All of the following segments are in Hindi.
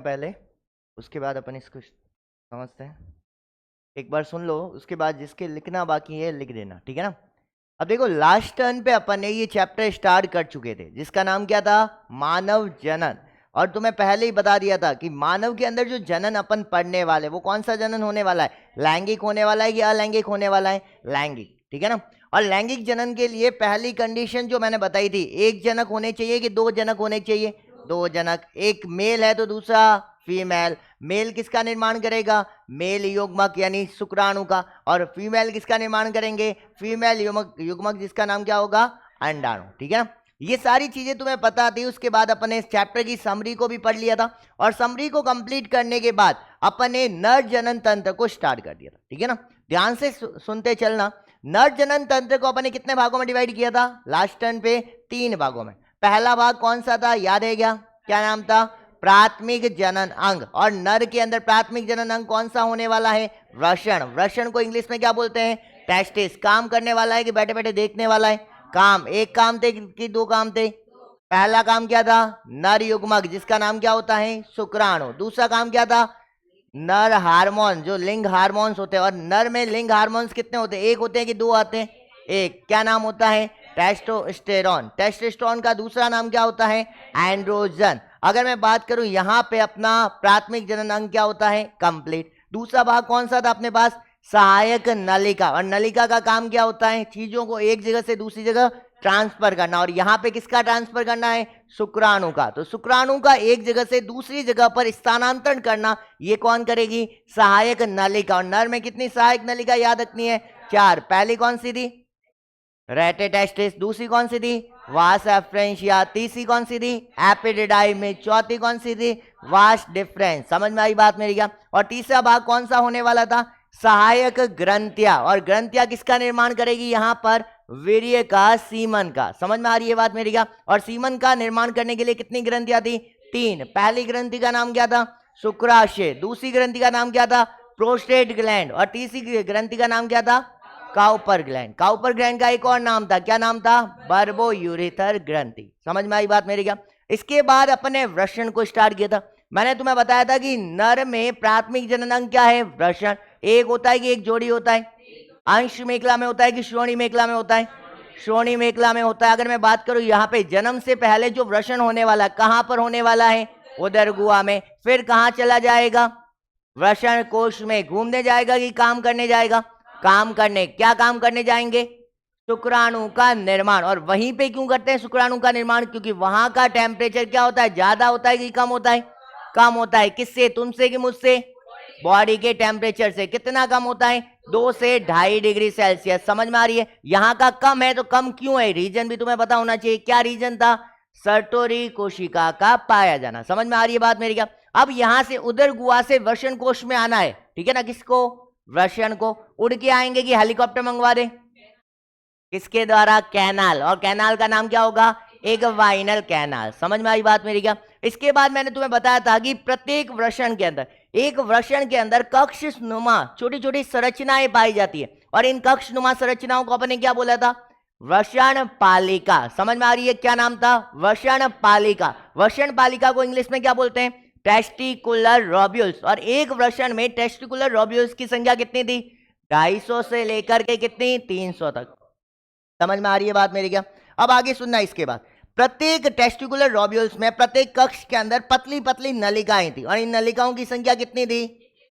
पहले, उसके बाद अपन इसको समझते हैं। एक बार सुन लो, उसके बाद जिसके लिखना बाकी है लिख देना, ठीक है ना। अब देखो, लास्ट टर्न पे अपन ने ये चैप्टर स्टार्ट कर चुके थे जिसका नाम क्या था, मानव जनन। और तुम्हें पहले ही बता दिया था कि मानव के अंदर जो जनन अपन पढ़ने वाले वो कौन सा जनन होने वाला है, लैंगिक होने वाला है या अलैंगिक होने वाला है, लैंगिक, ठीक है ना। और लैंगिक जनन के लिए पहली कंडीशन जो मैंने बताई थी, एक जनक होने चाहिए कि दो जनक होने चाहिए, दो जनक। एक मेल है तो दूसरा फीमेल। मेल किसका निर्माण करेगा, मेल युग्मक यानी शुक्राणु का, और फीमेल किसका निर्माण करेंगे, फीमेल युग्मक जिसका नाम क्या होगा, अंडाणु, ठीक है ना। ये सारी चीजें तुम्हें पता थी। उसके बाद अपन ने इस चैप्टर की समरी को भी पढ़ लिया था, और समरी को कंप्लीट करने के बाद अपन ने नर जनन तंत्र को स्टार्ट कर दिया था, ठीक है ना। ध्यान से सुनते चलना। नर जनन तंत्र को अपन ने कितने भागों में डिवाइड किया था लास्ट टर्न पे, 3 भागों में। पहला भाग कौन सा था, याद है क्या, क्या नाम था, प्राथमिक जनन अंग। और नर के अंदर प्राथमिक जनन अंग कौन सा होने वाला है, वृषण। वृषण को इंग्लिश में क्या बोलते हैं, टेस्टिस। काम करने वाला है कि बैठे बैठे देखने वाला है, काम। एक काम थे कि 2 काम थे, पहला काम क्या था, नर युग्मक जिसका नाम क्या होता है, शुक्राणु। दूसरा काम क्या था, नर हार्मोन, जो लिंग हार्मोन्स होते हैं। और नर में लिंग हार्मोन्स कितने होते हैं, एक होते हैं कि 2 आते हैं, एक। क्या नाम होता है, टेस्टोस्टेरोन। टेस्टोस्टेरोन का दूसरा नाम क्या होता है, एंड्रोजन। अगर मैं बात करूं यहाँ पे अपना प्राथमिक जनन अंग क्या होता है, कंप्लीट। दूसरा भाग कौन सा था अपने पास, सहायक नलिका। और नलिका का काम क्या होता है, चीजों को एक जगह से दूसरी जगह ट्रांसफर करना। और यहाँ पे किसका ट्रांसफर करना है, शुक्राणु का। तो शुक्राणु का एक जगह से दूसरी जगह पर स्थानांतरण करना, ये कौन करेगी, सहायक नलिका। और नर में कितनी सहायक नलिका याद रखनी है, 4। पहली कौन सी थी, रेटेटेस्टिस। दूसरी कौन सी थी, वास एफ्रेंशिया। तीसरी कौन सी थी, एपिडिडाइमिस। चौथी कौन सी थी, वास डिफरेंस। समझ में आई बात मेरी क्या। और तीसरा भाग कौन सा होने वाला था, सहायक ग्रंथिया। और ग्रंथिया किसका निर्माण करेगी, यहां पर वीर्य का, सीमन का। समझ में आ रही है बात मेरी क्या। और सीमन का निर्माण करने के लिए कितनी ग्रंथियां थी, 3। पहली ग्रंथि का नाम क्या था, शुक्राशय। दूसरी ग्रंथि का नाम क्या था, प्रोस्टेट ग्लैंड। और तीसरी ग्रंथि का नाम क्या था, काउपर ग्लैंड। काउपर ग्लैंड का एक और नाम था, क्या नाम था, बर्बोयूरेथर ग्रंथि। समझ में आई बात मेरी क्या। इसके बाद अपने वृषण को स्टार्ट किया था। मैंने तुम्हें बताया था कि नर में प्राथमिक जनन अंग क्या है, वृषण। एक होता है कि एक जोड़ी होता है, अंश मेखला में होता है कि श्रोणी मेखला में होता है, श्रोणी मेखला में होता है। अगर मैं बात करूं यहाँ पे जन्म से पहले जो वृषण होने वाला है, कहां पर होने वाला है, उदर गुहा में। फिर कहां चला जाएगा, वृषण कोश में घूमने जाएगा कि काम करने जाएगा, काम करने। क्या काम करने जाएंगे, शुक्राणु का निर्माण। और वहीं पे क्यों करते हैं शुक्राणु का निर्माण, क्योंकि वहां का टेम्परेचर क्या होता है, ज्यादा होता है कि कम होता है, कम होता है। किससे, तुमसे कि मुझसे, बॉडी के टेम्परेचर से। कितना कम होता है, 2 से 2.5 डिग्री सेल्सियस। समझ में आ रही है। यहाँ का कम है तो कम क्यों है, रीजन भी तुम्हें पता होना चाहिए। क्या रीजन था, सर्टोरी कोशिका का पाया जाना। समझ में आ रही है बात मेरी क्या। अब यहां से उदर गुहा से वृषण कोश में आना है, ठीक है ना। किसको, वृषण को। उड़ के आएंगे कि हेलीकॉप्टर मंगवा दे, किसके द्वारा, कैनाल। और कैनाल का नाम क्या होगा, एक वाइनल कैनाल। समझ में आई बात मेरी क्या। इसके बाद मैंने तुम्हें बताया था कि प्रत्येक वृषण के अंदर, एक वृषण के अंदर कक्ष नुमा छोटी छोटी संरचनाएं पाई जाती है। और इन कक्ष नुमा संरचनाओं को अपने क्या बोला था, वृषण पालिका। समझ में आ रही है, क्या नाम था, वृषण पालिका। वृषण पालिका को इंग्लिश में क्या बोलते हैं, टेस्टिकुलर रोब्यूल्स। और एक वृषण में टेस्टिकुलर रोब्यूल्स की संख्या कितनी थी, 250 से लेकर के कितनी, 300 तक। समझ में आ रही है बात मेरी क्या। अब आगे सुनना। इसके बाद प्रत्येक टेस्टिकुलर रोब्यूल्स में, प्रत्येक कक्ष के अंदर पतली पतली नलिकाएं थी। और इन नलिकाओं की संख्या कितनी थी,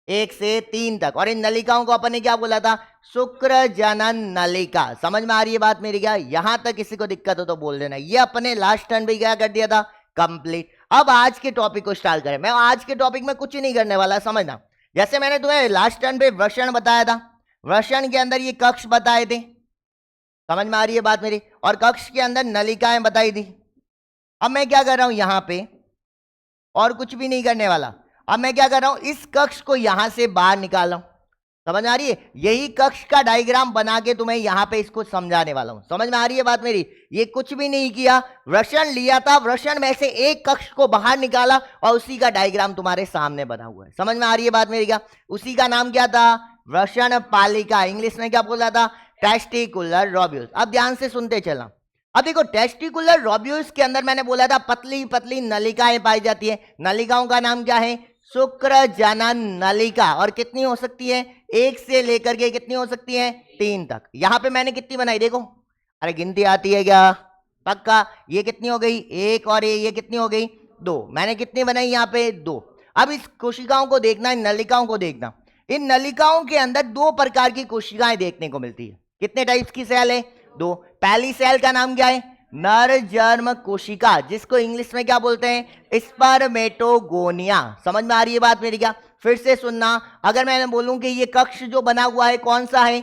1 से 3 तक। और इन नलिकाओं को अपन ने क्या बोला था, शुक्र जनन नलिका। समझ में आ रही है बात मेरी क्या। यहां तक किसी को दिक्कत हो तो बोल देना। ये अपने लास्ट टर्न भी क्या कर दिया था, कंप्लीट। अब आज के टॉपिक को स्टार्ट करें। मैं आज के टॉपिक में कुछ नहीं करने वाला, समझना। जैसे मैंने तुम्हें लास्ट टर्न पे वृषण बताया था, वृषण के अंदर ये कक्ष बताए थे। समझ में आ रही है बात मेरी। और कक्ष के अंदर नलिकाएं बताई थी। अब मैं क्या कर रहा हूं यहां पे, और कुछ भी नहीं करने वाला। अब मैं क्या कर रहा हूं, इस कक्ष को यहां से बाहर निकाल रहा हूं। समझ में आ रही है। यही कक्ष का डायग्राम बना के तुम्हें यहां पे इसको समझाने वाला हूं। समझ में आ रही है बात मेरी। ये कुछ भी नहीं किया, वृषण लिया था, वृषण में से एक कक्ष को बाहर निकाला और उसी का डायग्राम तुम्हारे सामने बना हुआ है। समझ में आ रही है बात मेरी क्या। उसी का नाम क्या था, वृषण पालिका। इंग्लिश में क्या बोला था, टेस्टिकुलर रोब्यूल्स। अब ध्यान से सुनते चला। अब देखो टेस्टिकुलर रोब्यूल्स के अंदर मैंने बोला था पतली पतली नलिकाएं पाई जाती है। नलिकाओं का नाम क्या है? शुक्र जनन नलिका। और कितनी हो सकती है? 1 से लेकर के कितनी हो सकती है? 3 तक। यहां पे मैंने कितनी बनाई देखो, अरे गिनती आती है क्या? पक्का। ये कितनी हो गई? 1 और ये कितनी हो गई? 2। मैंने कितनी बनाई यहाँ पे? 2। अब इस कोशिकाओं को देखना, इन नलिकाओं को देखना। इन नलिकाओं के अंदर 2 प्रकार की कोशिकाएं देखने को मिलती है। कितने टाइप्स की सेल है? 2। पहली सेल का नाम क्या है? नर जर्म कोशिका, जिसको इंग्लिश में क्या बोलते हैं? स्पर्मेटोगोनिया। समझ में आ रही है बात मेरी क्या? फिर से सुनना, अगर मैंने बोलूं कि ये कक्ष जो बना हुआ है कौन सा है?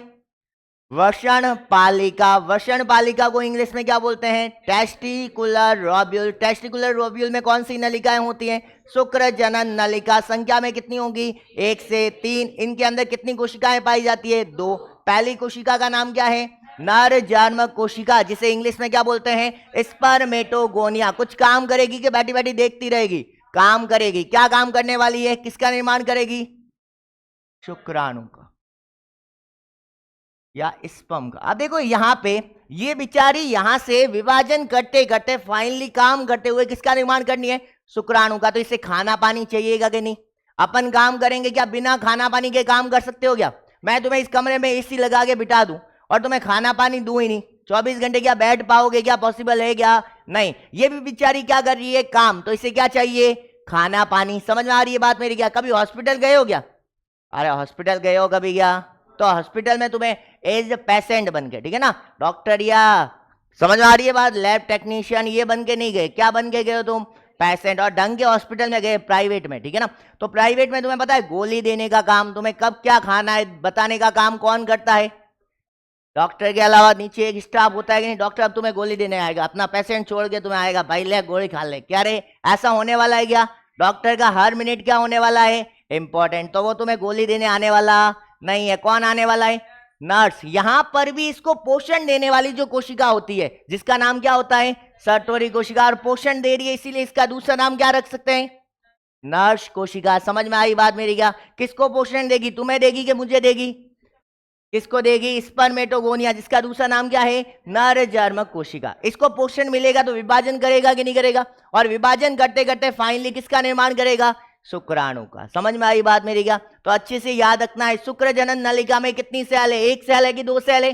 वषण पालिका। वषण पालिका को इंग्लिश में क्या बोलते हैं? टेस्टिकुलर रोब्यूल। टेस्टिकुलर रोब्यूल में कौन सी नलिकाएं होती हैं? शुक्र जनन नलिका। संख्या में कितनी होगी? 1 से 3। इनके अंदर कितनी कोशिकाएं पाई जाती है? 2। पहली कोशिका का नाम क्या है? नर जर्म कोशिका, जिसे इंग्लिश में क्या बोलते हैं? स्पर्मेटोगोनिया। कुछ काम करेगी कि बैठी बैठी देखती रहेगी? काम करेगी। क्या काम करने वाली है? किसका निर्माण करेगी? शुक्राणु का या स्पर्म का। अब देखो यहां पे ये बिचारी यहां से विभाजन करते करते फाइनली काम करते हुए किसका निर्माण करनी है? शुक्राणु का। तो इसे खाना पानी चाहिएगा कि नहीं? अपन काम करेंगे क्या? बिना खाना पानी के काम कर सकते हो क्या? मैं तुम्हें इस कमरे में एसी लगा के बिठा दूं और तुम्हें खाना पानी दूं ही नहीं, 24 घंटे क्या बैठ पाओगे? क्या पॉसिबल है क्या? नहीं। ये भी बेचारी क्या कर रही है? काम। तो इसे क्या चाहिए? खाना पानी। समझ में आ रही है बात मेरी क्या? कभी हॉस्पिटल गए हो क्या? अरे हॉस्पिटल गए हो कभी क्या? तो हॉस्पिटल में तुम्हें एज पेशेंट बन के, ठीक है ना, डॉक्टर या, समझ में आ रही है बात, लैब टेक्नीशियन ये बन के नहीं गए। क्या बन के गए हो तुम? पेशेंट। और ढंग के हॉस्पिटल में गए, प्राइवेट में, ठीक है ना। तो प्राइवेट में तुम्हें पता है गोली देने का काम, तुम्हें कब क्या खाना है बताने का काम कौन करता है? डॉक्टर के अलावा नीचे एक स्टाफ होता है कि नहीं? डॉक्टर अब तुम्हें गोली देने आएगा, अपना पेशेंट छोड़ के तुम्हें आएगा, भाई ले गोली खा ले। क्या रे, ऐसा होने वाला है क्या? डॉक्टर का हर मिनट क्या होने वाला है? इंपॉर्टेंट। तो वो तुम्हें गोली देने आने वाला नहीं है। कौन आने वाला है? नर्स। यहां पर भी इसको पोषण देने वाली जो कोशिका होती है, जिसका नाम क्या होता है? सर्टोरी कोशिका। और पोषण दे रही है, इसीलिए इसका दूसरा नाम क्या रख सकते हैं? नर्स कोशिका। समझ में आई बात मेरी क्या? किसको पोषण देगी? तुम्हें देगी कि मुझे देगी? किसको देगी? स्पर्मेटोगोनिया, जिसका दूसरा नाम क्या है? नर जर्म कोशिका। इसको पोषण मिलेगा तो विभाजन करेगा कि नहीं करेगा? और विभाजन करते करते फाइनली किसका निर्माण करेगा? शुक्राणु का। समझ में आई बात मेरी क्या? तो अच्छे से याद रखना है, शुक्र जनन नलिका में कितनी सेल है? 1 सेल है कि 2 सेल है?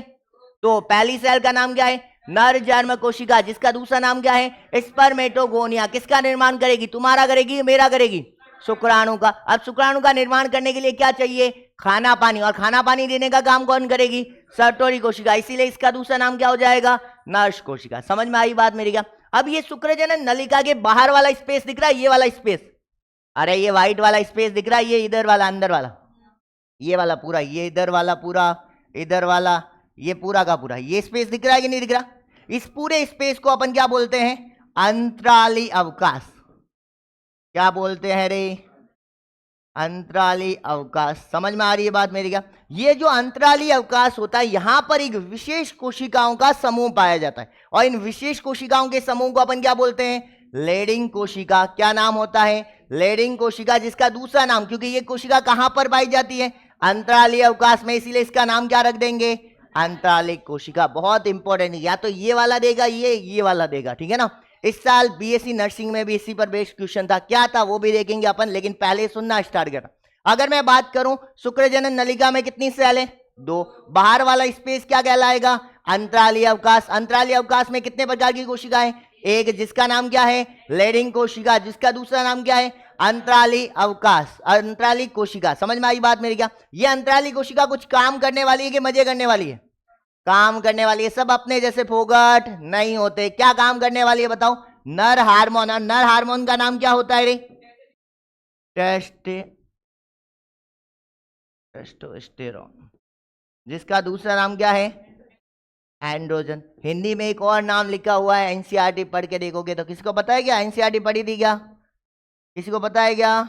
तो पहली सेल का नाम क्या है? नर जर्म कोशिका, जिसका दूसरा नाम क्या है? स्पर्मेटोगोनिया। किसका निर्माण करेगी? तुम्हारा करेगी, मेरा करेगी? शुक्राणु का। अब शुक्राणु का निर्माण करने के लिए क्या चाहिए? खाना पानी। और खाना पानी देने का काम कौन करेगी? सर्टोरी कोशिका। इसीलिए इसका दूसरा नाम क्या हो जाएगा? नर्स कोशिका। समझ में आई बात मेरी क्या? अब ये शुक्रजनन नलिका के बाहर वाला स्पेस दिख रहा है, ये वाला स्पेस, अरे ये व्हाइट वाला स्पेस दिख रहा है, ये इधर वाला अंदर वाला, ये वाला पूरा, ये इधर वाला पूरा, इधर वाला, ये पूरा का पूरा, ये स्पेस दिख रहा है कि नहीं दिख रहा? इस पूरे स्पेस को अपन क्या बोलते हैं? अंतराली अवकाश। क्या बोलते हैं रे? अंतराली अवकाश। समझ में आ रही है बात मेरी क्या? ये जो अंतराली अवकाश होता है, यहां पर एक विशेष कोशिकाओं का समूह पाया जाता है, और इन विशेष कोशिकाओं के समूह को अपन क्या बोलते हैं? लेडिंग कोशिका। क्या नाम होता है? लेडिंग कोशिका, जिसका दूसरा नाम, क्योंकि ये कोशिका कहां पर पाई जाती है? अंतराली अवकाश में, इसीलिए इसका नाम क्या रख देंगे? अंतरालिक कोशिका। बहुत इंपॉर्टेंट है, या तो ये वाला देगा, ये वाला देगा, ठीक है ना। इस साल बीएससी नर्सिंग में भी इसी पर बेस्ड क्वेश्चन था, क्या था वो भी देखेंगे अपन, लेकिन पहले सुनना स्टार्ट करना। अगर मैं बात करूं शुक्रजनन नलिका में कितनी सेल है? 2। बाहर वाला स्पेस क्या कहलाएगा? अंतराली अवकाश। अंतराली अवकाश में कितने प्रकार की कोशिकाएं? एक, जिसका नाम क्या है? लेडिंग कोशिका, जिसका दूसरा नाम क्या है? अंतराली अवकाश, अंतराली कोशिका। समझ में आई बात मेरी क्या? ये अंतराली कोशिका कुछ काम करने वाली है कि मजे करने वाली है? काम करने वाली है। सब अपने जैसे फोगट नहीं होते। क्या काम करने वाली है बताओ? नर हार्मोन। और नर हार्मोन का नाम क्या होता है रे? टेस्टोस्टेरोन, जिसका दूसरा नाम क्या है? एंड्रोजन। हिंदी में एक और नाम लिखा हुआ है, एनसीईआरटी पढ़ के देखोगे तो। किसको पता है क्या? एनसीईआरटी पढ़ी थी क्या? किसी को पता है क्या?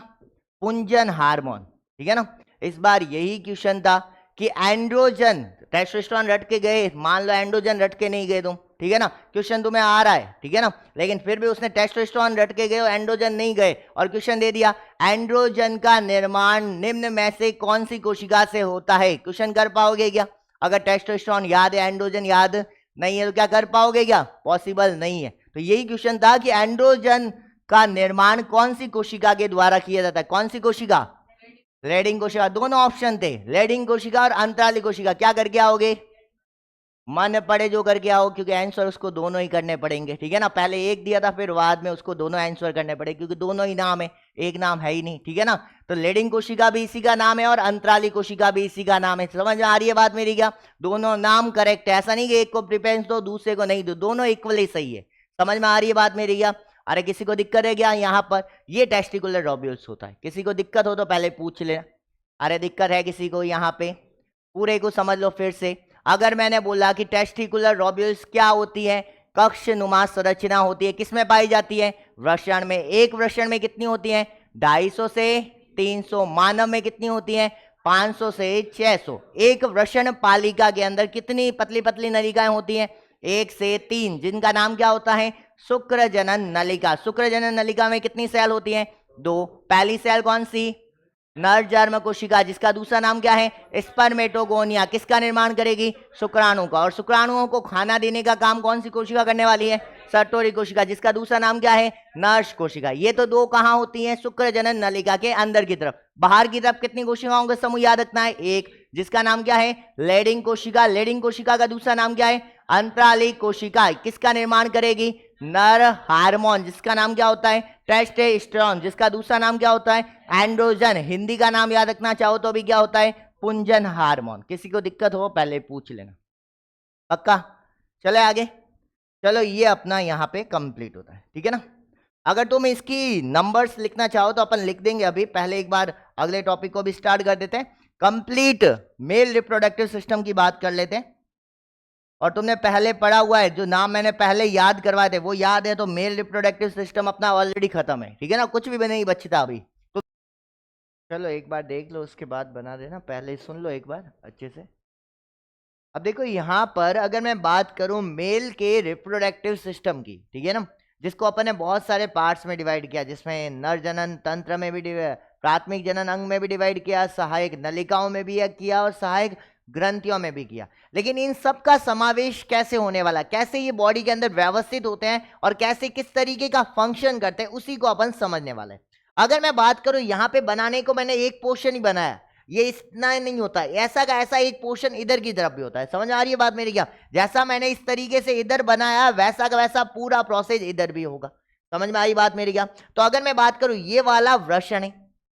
पुंजन हार्मोन, ठीक है ना। इस बार यही क्वेश्चन था कि एंड्रोजन, टेस्टोस्टेरोन रट के गए, मान लो एंड्रोजन रट के नहीं गए तुम, ठीक है ना, क्वेश्चन तुम्हें आ रहा है, ठीक है ना, लेकिन फिर भी उसने टेस्टोस्टेरोन रट के गए और एंड्रोजन नहीं गए, और क्वेश्चन दे दिया एंड्रोजन का निर्माण निम्न में से कौन सी कोशिका से होता है? क्वेश्चन कर पाओगे क्या? अगर टेस्टोस्टेरोन याद है, एंड्रोजन याद नहीं है तो क्या कर पाओगे? क्या पॉसिबल नहीं है। तो यही क्वेश्चन था कि एंड्रोजन का निर्माण कौन सी कोशिका के द्वारा किया जाता है? कौन सी कोशिका? लेडिंग कोशिका। दोनों ऑप्शन थे, लेडिंग कोशिका और अंतराली कोशिका। क्या करके आओगे? मन पड़े जो करके आओ, क्योंकि आंसर उसको दोनों ही करने पड़ेंगे, ठीक है ना। पहले एक दिया था, फिर बाद में उसको दोनों आंसर करने पड़े, क्योंकि दोनों ही नाम है, एक नाम है ही नहीं, ठीक है ना। तो लेडिंग कोशिका भी इसी का नाम है और अंतराली कोशिका भी इसी का नाम है। समझ में आ रही है बात मेरी? क्या दोनों नाम करेक्ट है, ऐसा नहीं कि एक को प्रिफरेंस दो दूसरे को नहीं दो, दोनों इक्वली सही है। समझ में आ रही है बात मेरी? क्या अरे किसी को दिक्कत है क्या? यहाँ पर ये टेस्टिकुलर लोब्यूल्स होता है, किसी को दिक्कत हो तो पहले पूछ लेना। अरे दिक्कत है किसी को यहाँ पे? पूरे को समझ लो फिर से। अगर मैंने बोला कि टेस्टिकुलर लोब्यूल्स क्या होती है? कक्ष नुमा संरचना होती है। किसमें पाई जाती है? वृषण में। एक वृषण में कितनी होती है? 250 से 300। मानव में कितनी होती है? 500 से 600। एक वृषण पालिका के अंदर कितनी पतली पतली नलिकाएं होती हैं? 1 से 3, जिनका नाम क्या होता है? शुक्र जनन नलिका। शुक्र जनन नलिका में कितनी सेल होती हैं? 2। पहली सेल कौन सी? नर जर्म कोशिका, जिसका दूसरा नाम क्या है? स्पर्मेटोगोनिया। किसका निर्माण करेगी? शुक्राणु का। और शुक्राणुओं को खाना देने का काम कौन सी कोशिका करने वाली है? सर्टोरी कोशिका, जिसका दूसरा नाम क्या है? नर्स कोशिका। ये तो दो कहाँ होती हैं? शुक्र जनन नलिका के अंदर की तरफ। बाहर की तरफ कितनी कोशिकाओं का समूह याद रखना है? एक, जिसका नाम क्या है? लेडिंग कोशिका। लेडिंग कोशिका का दूसरा नाम क्या है? अंतराली कोशिका। किसका निर्माण करेगी? नर हार्मोन, जिसका नाम क्या होता है? टेस्टोस्टेरोन, जिसका दूसरा नाम क्या होता है? एंड्रोजन। हिंदी का नाम याद रखना चाहो तो भी क्या होता है? पुंजन हार्मोन। किसी को दिक्कत हो पहले पूछ लेना, पक्का? चले आगे। चलो ये अपना यहाँ पे कंप्लीट होता है, ठीक है ना। अगर तुम इसकी नंबर्स लिखना चाहो तो अपन लिख देंगे अभी, पहले एक बार अगले टॉपिक को भी स्टार्ट कर देते हैं। कंप्लीट मेल रिप्रोडक्टिव सिस्टम की बात कर लेते हैं। और तुमने पहले पढ़ा हुआ है, जो नाम मैंने पहले याद करवाए थे वो याद है, तो मेल रिप्रोडक्टिव सिस्टम अपना ऑलरेडी खत्म है, ठीक है ना, कुछ भी नहीं बचता अभी। तो चलो एक बार देख लो, उसके बाद बना देना, पहले सुन लो एक बार अच्छे से। अब देखो यहाँ पर अगर मैं बात करूं मेल के रिप्रोडक्टिव सिस्टम की, ठीक है ना, जिसको अपन ने बहुत सारे पार्ट्स में डिवाइड किया, जिसमें नर जनन तंत्र में भी प्राथमिक जनन अंग में भी डिवाइड किया, सहायक नलिकाओं में भी किया और सहायक ग्रंथियों में भी किया। लेकिन इन सब का समावेश कैसे होने वाला, कैसे ये बॉडी के अंदर व्यवस्थित होते हैं और कैसे किस तरीके का फंक्शन करते हैं, उसी को अपन समझने वाले हैं। अगर मैं बात करूं यहाँ पे बनाने को मैंने एक पोर्शन ही बनाया, ये इतना नहीं होता, ऐसा का ऐसा एक पोर्शन इधर की तरफ भी होता है। समझ आ रही है बात मेरी? क्या जैसा मैंने इस तरीके से इधर बनाया वैसा का वैसा पूरा प्रोसेस इधर भी होगा। समझ में आई बात मेरी? क्या तो अगर मैं बात करूं ये वाला वृषण है,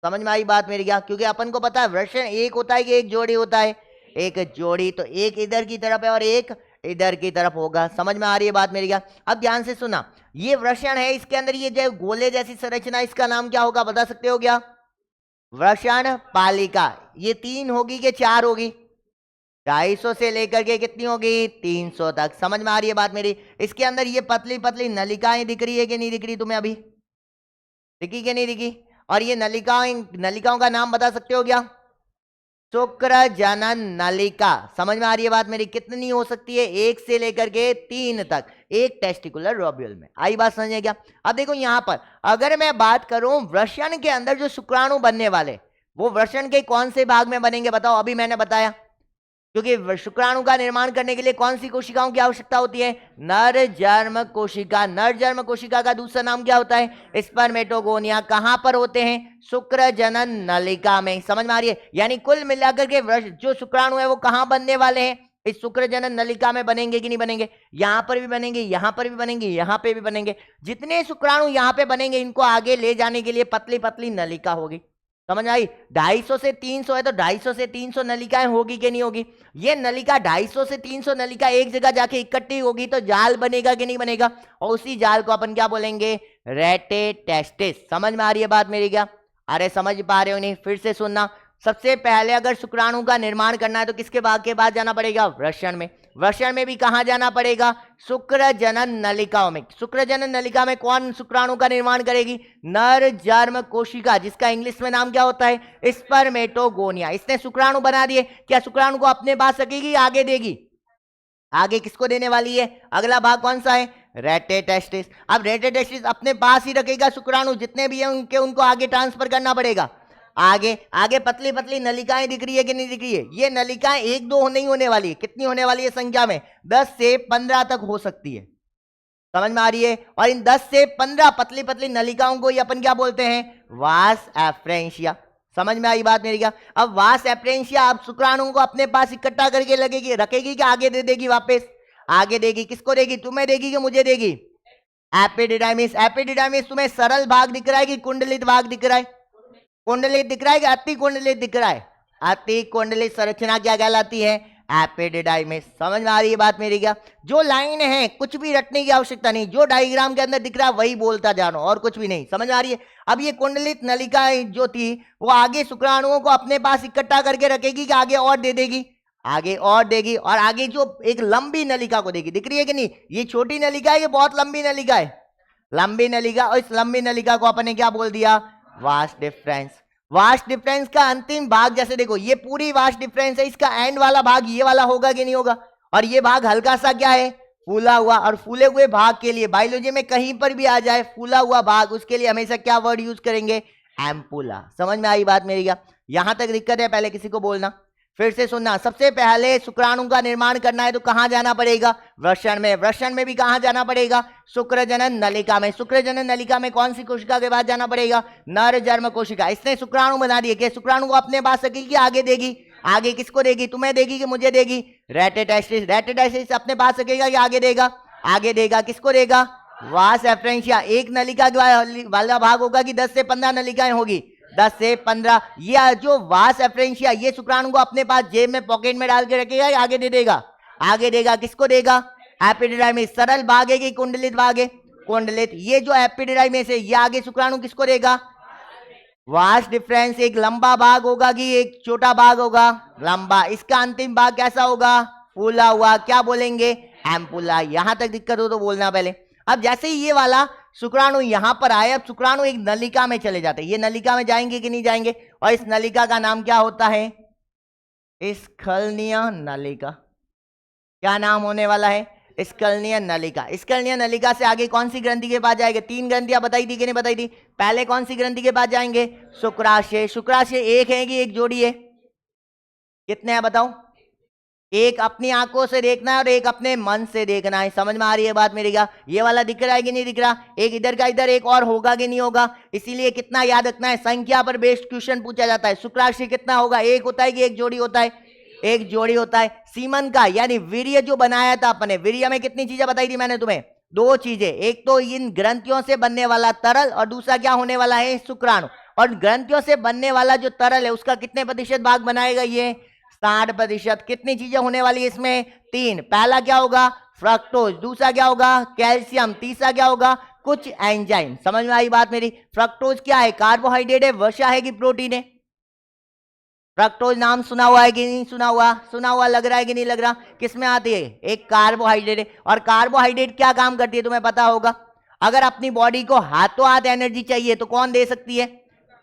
समझ में आई बात मेरी? क्या क्योंकि अपन को पता है वृषण एक होता है कि एक जोड़ी होता है? एक जोड़ी, तो एक इधर की तरफ है और एक इधर की तरफ होगा। समझ में आ रही है बात मेरी? क्या अब ध्यान से सुना, ये वृषण है, इसके अंदर ये जो गोले जैसी संरचना, इसका नाम क्या होगा बता सकते हो क्या? वृषण पालिका। ये 3 होगी कि 4 होगी? 250 से लेकर के कितनी होगी? 300 तक। समझ में आ रही है बात मेरी? इसके अंदर ये पतली पतली नलिकाएं दिख रही है कि नहीं दिख रही तुम्हें? अभी दिखी कि नहीं दिखी? और ये नलिकाओं का नाम बता सकते हो क्या? शुक्र जनन नलिका। समझ में आ रही है बात मेरी? कितनी हो सकती है? 1 से लेकर के 3 तक एक टेस्टिकुलर लोब्यूल में। आई बात समझे क्या? अब देखो यहां पर अगर मैं बात करूं वृषण के अंदर जो शुक्राणु बनने वाले, वो वृषण के कौन से भाग में बनेंगे बताओ? अभी मैंने बताया, क्योंकि शुक्राणु का निर्माण करने के लिए कौन सी कोशिकाओं की आवश्यकता होती है? नर जर्म कोशिका। नर जर्म कोशिका का दूसरा नाम क्या होता है? स्पर्मेटोगोनिया। कहां पर होते हैं? शुक्र जनन नलिका में। समझ में आ रही है? यानी कुल मिलाकर के जो शुक्राणु है वो कहां बनने वाले हैं? इस शुक्र जनन नलिका में बनेंगे कि नहीं बनेंगे? यहां पर भी बनेंगे, यहां पर भी बनेंगे, यहां पे भी बनेंगे। जितने शुक्राणु यहां पे बनेंगे, इनको आगे ले जाने के लिए पतली पतली नलिका होगी। समझ आई? 250 से 300 है तो 250 से 300 नलिकाएं होगी कि नहीं होगी? ये नलिका 250 से 300 नलिका एक जगह जाके इकट्ठी होगी तो जाल बनेगा कि नहीं बनेगा? और उसी जाल को अपन क्या बोलेंगे? रेटेटेस्टिस। समझ में आ रही है बात मेरी? क्या अरे समझ पा रहे हो नहीं? फिर से सुनना। सबसे पहले अगर शुक्राणु का निर्माण करना है तो किसके भाग के बाद जाना पड़ेगा? वृषण में। वृषण में भी कहां जाना पड़ेगा? शुक्र जनन नलिकाओं में। शुक्र जनन नलिका में कौन शुक्राणु का निर्माण करेगी? नर जर्म कोशिका, जिसका इंग्लिश में नाम क्या होता है? स्पर्मेटोगोनिया। इसने शुक्राणु बना दिए, क्या शुक्राणु को अपने पास रखेगी, आगे देगी? आगे किसको देने वाली है? अगला भाग कौन सा है? रेटेटेस्टिस। अब रेटेटेस्टिस अपने पास ही रखेगा शुक्राणु, जितने भी हैं उनको आगे ट्रांसफर करना पड़ेगा। आगे आगे पतली पतली नलिकाएं दिख रही है कि नहीं दिख रही है? ये नलिकाएं एक दो नहीं होने वाली है, कितनी होने वाली है संख्या में? 10 से 15 तक हो सकती है। समझ में आ रही है? और इन 10 से 15 पतली पतली नलिकाओं को ये अपन क्या बोलते हैं? वास एफ्रेंशिया। समझ में आई बात मेरी क्या? अब वास एफ्रेंशिया अब शुक्राणुओं को अपने पास इकट्ठा करके लगेगी, रखेगी कि आगे दे देगी? वापस आगे देगी। किसको देगी? तुम्हें देगी कि मुझे देगी? एपिडिडाइमिस। एपिडिडाइमिस तुम्हें सरल भाग दिख रहा है कि कुंडलित भाग दिख रहा है? कुंडलित दिख रहा है कि अति कुंडलित दिख रहा है? अति कुंडलित संरचना क्या कहलाती है? एपिडिडाइमिस। समझ में आ रही है बात मेरी क्या? जो लाइन है कुछ भी रटने की आवश्यकता नहीं, जो डायग्राम के अंदर दिख रहा है वही बोलता जानो, और कुछ भी नहीं। समझ में आ रही है? अब ये कुंडलित नलिका जो थी वो आगे शुक्राणुओं को अपने पास इकट्ठा करके रखेगी कि आगे और दे देगी? आगे और देगी, और आगे जो एक लंबी नलिका को देगी। दिख रही है कि नहीं? ये छोटी नलिका है, ये बहुत लंबी नलिका है, लंबी नलिका। और इस लंबी नलिका को अपन ने क्या बोल दिया? Vast difference. वास्ट डिफरेंस का अंतिम भाग, जैसे देखो ये पूरी वास्ट डिफरेंस है, इसका एंड वाला भाग ये वाला होगा कि नहीं होगा? और ये भाग हल्का सा क्या है? फूला हुआ। और फूले हुए भाग के लिए बायोलॉजी में कहीं पर भी आ जाए फूला हुआ भाग, उसके लिए हमेशा क्या वर्ड यूज करेंगे? एम्पुला। समझ में आई बात मेरी क्या? यहां तक दिक्कत है? पहले किसी को बोलना, फिर से सुनना। सबसे पहले शुक्राणु का निर्माण करना है तो कहां जाना पड़ेगा? वृषण में। वृषण में भी कहां जाना पड़ेगा? शुक्रजनन नलिका में। शुक्रजनन नलिका में कौन सी कोशिका के बाद जाना पड़ेगा? नर जन्म कोशिका। इसने शुक्राणु बना दिए कि शुक्राणु को अपने पास सकेगी, आगे देगी? आगे किसको देगी? तुम्हें देगी कि मुझे देगी? रेटेटाइसिस। रेटेटाइसिस अपने पास सकेगा कि आगे देगा? आगे देगा। किसको देगा? वास एफ्रेंशिया। एक नलिका वाला भाग होगा कि 10 से 15 नलिकाएं होगी? 10 से 15। ये जो वास एफ्रेंशिया ये शुक्राणु को अपने पास जेब में पॉकेट में डाल के रखेगा या आगे दे देगा? आगे देगा। किसको देगा? एपिडिडाइमिस। सरल भाग है कि कुंडलित भाग है? कुंडलित। ये जो एपिडिडाइमिस है ये आगे शुक्राणु किसको देगा? Vas deferens. एक लंबा भाग होगा कि एक छोटा भाग होगा? लंबा। इसका अंतिम भाग कैसा होगा? फूला हुआ। क्या बोलेंगे? एम्पुला। यहां तक दिक्कत हो तो बोलना पहले। अब जैसे ही ये वाला शुक्राणु यहां पर आए, अब शुक्राणु एक नलिका में चले जाते हैं। ये नलिका में जाएंगे कि नहीं जाएंगे? और इस नलिका का नाम क्या होता है? स्खलनीय नलिका। क्या नाम होने वाला है? स्खलनीय नलिका। स्खलनीय नलिका से आगे कौन सी ग्रंथि के पास जाएंगे? 3 ग्रंथियां बताई थी कि नहीं बताई थी? पहले कौन सी ग्रंथि के पास जाएंगे? शुक्राशय। शुक्राशय एक है कि एक जोड़ी है? कितने हैं बताओ? एक अपनी आंखों से देखना है और एक अपने मन से देखना है। समझ में आ रही है बात मेरी क्या? ये वाला दिख रहा है कि नहीं दिख रहा? एक इधर का इधर, एक और होगा कि नहीं होगा? इसीलिए कितना याद रखना है, संख्या पर बेस्ड क्वेश्चन पूछा जाता है। शुक्राशय कितना होगा? एक होता है कि एक जोड़ी होता है? एक जोड़ी होता है। सीमन का यानी वीर्य जो बनाया था अपने, वीर्य में कितनी चीजें बताई थी मैंने तुम्हें? 2 चीजें। एक तो इन ग्रंथियों से बनने वाला तरल, और दूसरा क्या होने वाला है? शुक्राणु। और ग्रंथियों से बनने वाला जो तरल है उसका कितने प्रतिशत भाग बनाएगा? ये 60%। कितनी चीजें होने वाली है इसमें? 3। पहला क्या होगा? फ्रक्टोज। दूसरा क्या होगा? कैल्शियम। तीसरा क्या होगा? कुछ एंजाइम। समझ में आई बात मेरी? फ्रक्टोज क्या है? कार्बोहाइड्रेट है, वसा है कि प्रोटीन है? फ्रक्टोज नाम सुना हुआ है कि नहीं सुना हुआ? सुना हुआ लग रहा है कि नहीं लग रहा? किस में आती है? एक कार्बोहाइड्रेट है। और कार्बोहाइड्रेट क्या काम करती है तुम्हें पता होगा? अगर अपनी बॉडी को हाथों हाथ एनर्जी चाहिए तो कौन दे सकती है?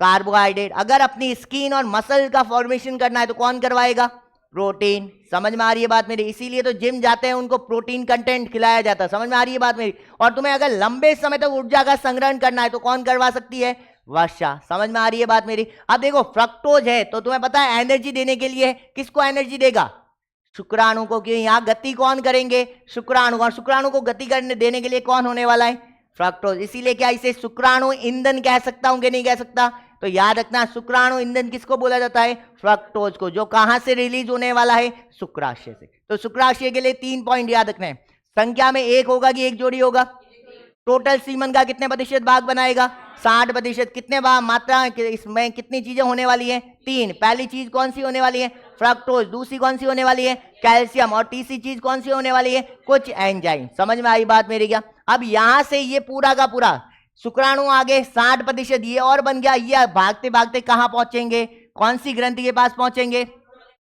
कार्बोहाइड्रेट। अगर अपनी स्किन और मसल का फॉर्मेशन करना है तो कौन करवाएगा? प्रोटीन। समझ में आ रही है बात मेरी? इसीलिए तो जिम जाते हैं उनको प्रोटीन कंटेंट खिलाया जाता है। समझ में आ रही है बात मेरी? और तुम्हें अगर लंबे समय तक ऊर्जा का संग्रहण करना है तो कौन करवा सकती है? वसा। समझ में आ रही है बात मेरी? अब देखो फ्रक्टोज है तो तुम्हें पता है एनर्जी देने के लिए किसको एनर्जी देगा? शुक्राणु को। क्यों? यहां गति कौन करेंगे? शुक्राणु। और शुक्राणु को गति करने देने के लिए कौन होने वाला है? फ्रक्टोज। इसीलिए क्या इसे शुक्राणु ईंधन कह सकता हूं कि नहीं कह सकता? तो याद रखना शुक्राणु ईंधन किसको बोला जाता है? फ्रक्टोज को, जो कहां से रिलीज होने वाला है? शुक्राशय से। तो शुक्राशय के लिए 3 पॉइंट याद रखना है। संख्या में एक होगा कि एक जोड़ी होगा? टोटल सीमन का कितने प्रतिशत भाग बनाएगा? 60%। कितने भाग मात्रा इसमें कितनी चीजें होने वाली है? 3। पहली चीज कौन सी होने वाली है? फ्रक्टोज। दूसरी कौन सी होने वाली है? कैल्शियम। और तीसरी चीज कौन सी होने वाली है? कुछ एंजाइम। समझ में आई बात मेरी क्या? अब यहां से ये पूरा का पूरा शुक्राणु आगे 60%, ये और बन गया। ये भागते भागते कहां पहुंचेंगे? कौन सी ग्रंथि के पास पहुंचेंगे?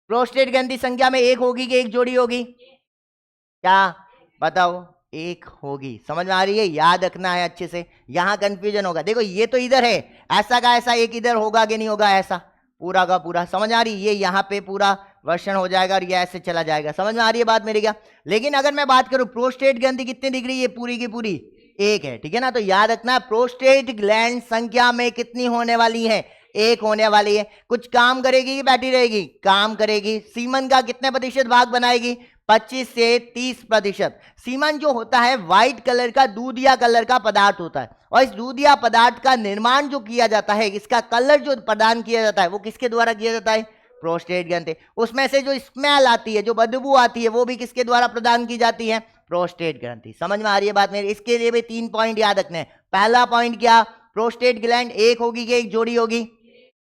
प्रोस्टेट ग्रंथि। संख्या में एक होगी कि एक जोड़ी होगी? क्या बताओ? एक होगी। समझ में आ रही है? याद रखना है अच्छे से, यहां कंफ्यूजन होगा। देखो ये तो इधर है, ऐसा का ऐसा एक इधर होगा कि नहीं होगा? ऐसा पूरा का पूरा। समझ आ रही है? ये यहाँ पे पूरा वर्षण हो जाएगा और ये ऐसे चला जाएगा। समझ में आ रही है बात मेरी क्या? लेकिन अगर मैं बात करूं प्रोस्टेट ग्रंथि कितनी दिख रही है? पूरी की पूरी एक है। ठीक है ना? तो याद रखना प्रोस्टेट ग्लैंड संख्या में कितनी होने वाली है? एक होने वाली है। कुछ काम करेगी कि बैठी रहेगी? काम करेगी। सीमन का कितने प्रतिशत भाग बनाएगी? 25 से 30%। सीमन जो होता है व्हाइट कलर का दूधिया कलर का पदार्थ होता है, और इस दूधिया पदार्थ का निर्माण जो किया जाता है, इसका कलर जो प्रदान किया जाता है वो किसके द्वारा किया जाता है? प्रोस्टेट ग्रंथि। उसमें से जो स्मेल आती है, जो बदबू आती है, वो भी किसके द्वारा प्रदान की जाती है? प्रोस्टेट ग्रंथि। समझ में आ रही है बात मेरी? इसके लिए भी 3 पॉइंट याद रखने हैं। पहला पॉइंट क्या? प्रोस्टेट ग्लैंड एक होगी कि एक जोड़ी होगी?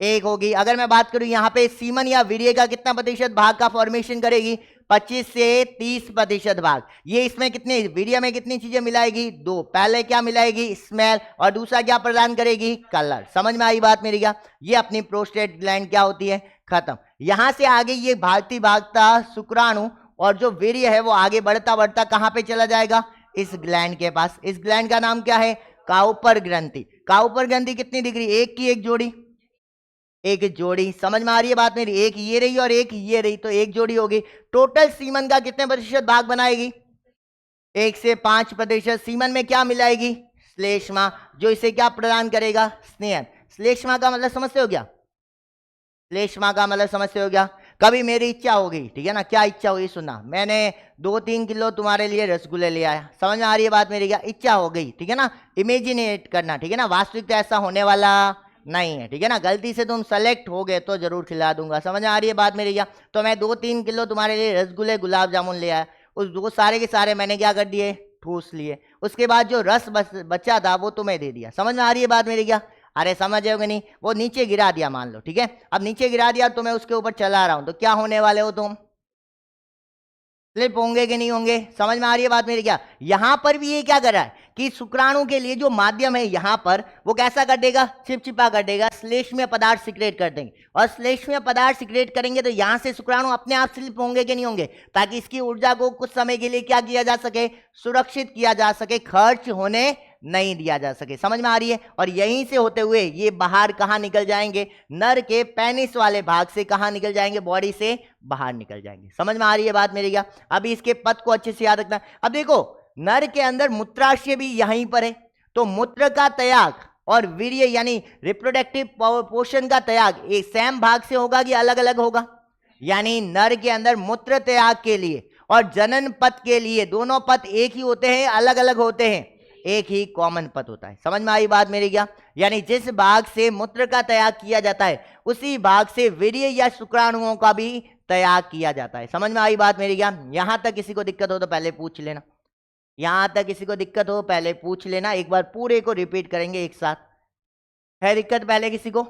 एक होगी। अगर मैं बात करूं यहाँ पे सीमन या वीर्य का कितना प्रतिशत भाग का फॉर्मेशन करेगी? 25 से 30% भाग। ये इसमें कितने, वीर्य में कितनी चीजें मिलाएगी? दो। पहले क्या मिलाएगी? स्मेल, और दूसरा क्या प्रदान करेगी? कलर। समझ में आई बात मेरी क्या? ये अपनी प्रोस्टेट ग्लैंड क्या होती है? खत्म। यहां से आगे ये भागती भागता शुक्राणु और जो वीर्य है वो आगे बढ़ता बढ़ता कहां पे चला जाएगा? इस ग्लैंड के पास। इस ग्लैंड का नाम क्या है? काउपर ग्रंथि। काउपर ग्रंथि कितनी दिख रही? एक की एक जोड़ी? एक जोड़ी। समझ में आ रही है बात मेरी? एक ये रही और एक ये रही, तो एक जोड़ी होगी। टोटल सीमन का कितने प्रतिशत भाग बनाएगी? 1 से 5%। सीमन में क्या मिलाएगी? श्लेष्मा, जो इसे क्या प्रदान करेगा? स्नेहन। श्लेष्मा का मतलब समझते हो क्या? श्लेष्मा का मतलब समझते हो क्या? कभी मेरी इच्छा होगी, ठीक है ना, क्या इच्छा होगी? सुनना, मैंने 2-3 किलो तुम्हारे लिए रसगुल्ले ले आया। समझ में आ रही है बात मेरी क्या? इच्छा हो गई, ठीक है ना। इमेजिनेट करना, ठीक है ना। वास्तविकता ऐसा होने वाला नहीं है, ठीक है ना। गलती से तुम सेलेक्ट हो गए तो जरूर खिला दूंगा। समझ में आ रही है बात मेरी क्या? तो मैं 2-3 किलो तुम्हारे लिए रसगुल्ले गुलाब जामुन ले आया। उस दो सारे के सारे मैंने क्या कर दिए? ठूस लिए। उसके बाद जो रस बचा था वो तुम्हें दे दिया। समझ में आ रही है बात मेरी क्या? अरे समझोगे नहीं, वो नीचे गिरा दिया मान लो, ठीक है। अब नीचे गिरा दिया तो मैं उसके ऊपर चला रहा हूं, तो क्या होने वाले हो तुम? स्लिप होंगे कि नहीं होंगे? समझ में आ रही है बात मेरी क्या? यहां पर भी ये क्या कर रहा है कि शुक्राणु के लिए जो माध्यम है यहां पर वो कैसा कर देगा? चिपचिपा कर देगा। श्लेष्मीय पदार्थ सिक्रेट कर देंगे, और श्लेष्मीय पदार्थ सिक्रेट करेंगे तो यहां से शुक्राणु अपने आप स्लिप होंगे कि नहीं होंगे? ताकि इसकी ऊर्जा को कुछ समय के लिए क्या किया जा सके? सुरक्षित किया जा सके, खर्च होने नहीं दिया जा सके। समझ में आ रही है? और यहीं से होते हुए ये बाहर कहां निकल जाएंगे? नर के पेनिस वाले भाग से कहां निकल जाएंगे? बॉडी से बाहर निकल जाएंगे। समझ में आ रही है बात मेरी क्या? अभी इसके पद को अच्छे से याद रखना। अब देखो, नर के अंदर मूत्राशय भी यहीं पर है, तो मूत्र का त्याग और वीर्य यानी रिप्रोडक्टिव पोषण का त्याग एक सेम भाग से होगा कि अलग अलग होगा? यानी नर के अंदर मूत्र त्याग के लिए और जनन पथ के लिए दोनों पथ एक ही होते हैं, अलग अलग होते हैं? एक ही कॉमन पथ होता है। समझ में आई बात मेरी क्या? यानी जिस भाग से मूत्र का त्याग किया जाता है उसी भाग से वीर्य या शुक्राणुओं का भी त्याग किया जाता है। समझ में आई बात मेरी क्या? यहां तक किसी को दिक्कत हो तो पहले पूछ लेना। यहां तक किसी को दिक्कत हो पहले पूछ लेना। एक बार पूरे को रिपीट करेंगे एक साथ। है दिक्कत पहले किसी को?